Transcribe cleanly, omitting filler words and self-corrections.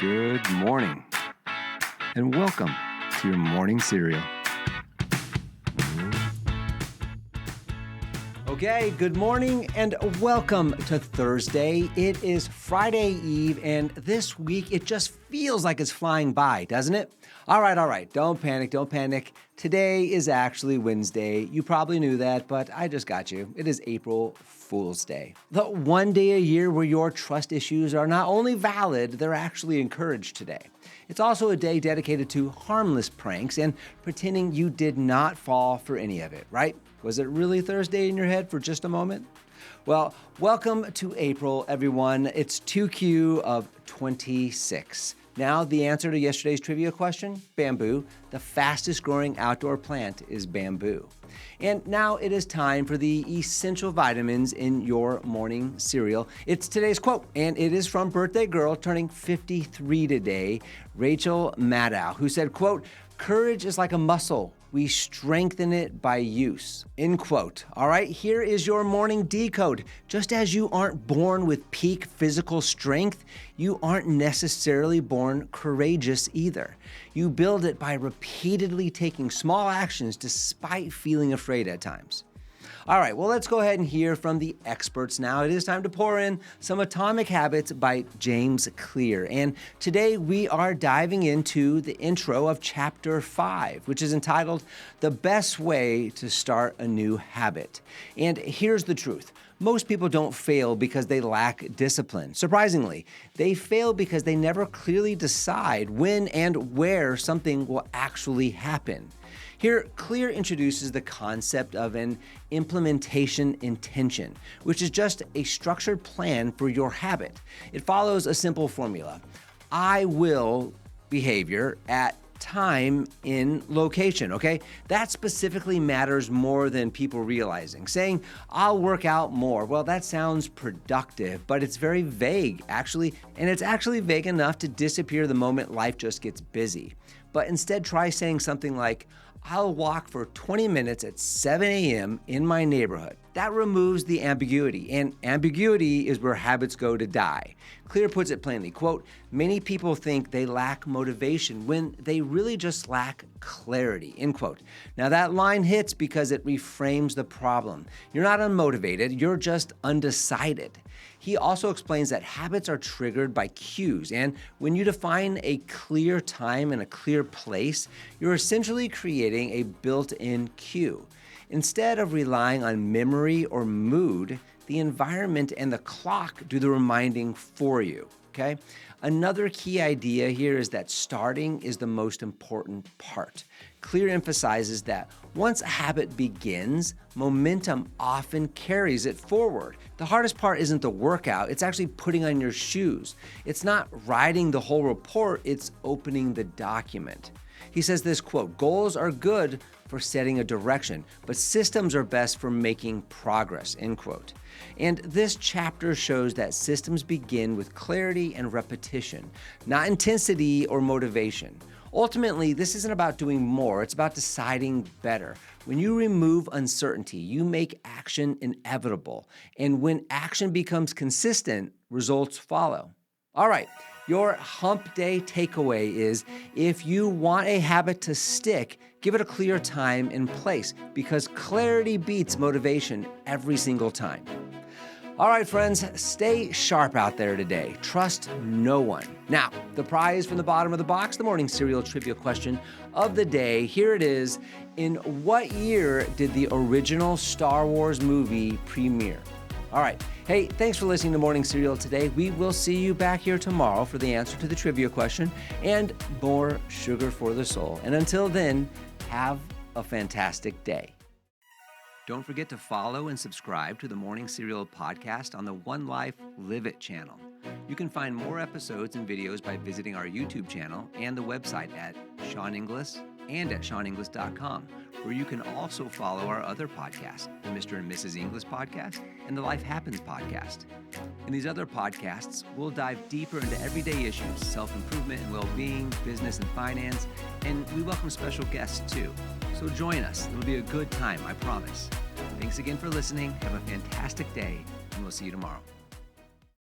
Good morning, and welcome to your morning cereal. Okay, good morning and welcome to Thursday. It is Friday Eve, and this week it just feels like it's flying by, doesn't it? All right. Don't panic. Today is actually Wednesday. You probably knew that, but I just got you. It is April Fool's Day. The one day a year where your trust issues are not only valid, they're actually encouraged today. It's also a day dedicated to harmless pranks and pretending you did not fall for any of it, right? Was it really Thursday in your head for just a moment? Well, welcome to April, everyone. It's 2Q of 26. Now, the answer to yesterday's trivia question, bamboo. The fastest growing outdoor plant is bamboo. And now it is time for the essential vitamins in your morning cereal. It's today's quote, and it is from birthday girl turning 53 today, Rachel Maddow, who said, quote, "Courage is like a muscle. We strengthen it by use," end quote. All right, here is your morning decode. Just as you aren't born with peak physical strength, you aren't necessarily born courageous either. You build it by repeatedly taking small actions despite feeling afraid at times. All right, well, let's go ahead and hear from the experts now. It is time to pour in some Atomic Habits by James Clear. And today we are diving into the intro of Chapter 5, which is entitled The Best Way to Start a New Habit. And here's the truth. Most people don't fail because they lack discipline. Surprisingly, they fail because they never clearly decide when and where something will actually happen. Here, Clear introduces the concept of an implementation intention, which is just a structured plan for your habit. It follows a simple formula. I will behavior at time in location, okay? That specifically matters more than people realizing. Saying, I'll work out more, well, that sounds productive, but it's very vague, actually, and it's actually vague enough to disappear the moment life just gets busy. But instead, try saying something like, I'll walk for 20 minutes at 7 a.m. in my neighborhood. That removes the ambiguity, and ambiguity is where habits go to die. Clear puts it plainly, quote, "Many people think they lack motivation when they really just lack clarity," end quote. Now that line hits because it reframes the problem. You're not unmotivated, you're just undecided. He also explains that habits are triggered by cues, and when you define a clear time and a clear place, you're essentially creating a built-in cue. Instead of relying on memory or mood, the environment and the clock do the reminding for you, okay? Another key idea here is that starting is the most important part. Clear emphasizes that once a habit begins, momentum often carries it forward. The hardest part isn't the workout, it's actually putting on your shoes. It's not writing the whole report, it's opening the document. He says this, quote, "Goals are good for setting a direction, but systems are best for making progress," end quote. And this chapter shows that systems begin with clarity and repetition, not intensity or motivation. Ultimately, this isn't about doing more, it's about deciding better. When you remove uncertainty, you make action inevitable. And when action becomes consistent, results follow. All right. Your hump day takeaway is if you want a habit to stick, give it a clear time and place because clarity beats motivation every single time. All right, friends, stay sharp out there today. Trust no one. Now, the prize from the bottom of the box, the morning cereal trivia question of the day. Here it is. In what year did the original Star Wars movie premiere? All right. Hey, thanks for listening to Morning Cereal today. We will see you back here tomorrow for the answer to the trivia question and more sugar for the soul. And until then, have a fantastic day. Don't forget to follow and subscribe to the Morning Cereal podcast on the One Life Live It channel. You can find more episodes and videos by visiting our YouTube channel and the website at Sean Inglis and at SeanInglis.com, where you can also follow our other podcasts, the Mr. and Mrs. Inglis podcast and the Life Happens podcast. In these other podcasts, we'll dive deeper into everyday issues, self-improvement and well-being, business and finance, and we welcome special guests too. So join us. It'll be a good time, I promise. Thanks again for listening. Have a fantastic day, and we'll see you tomorrow.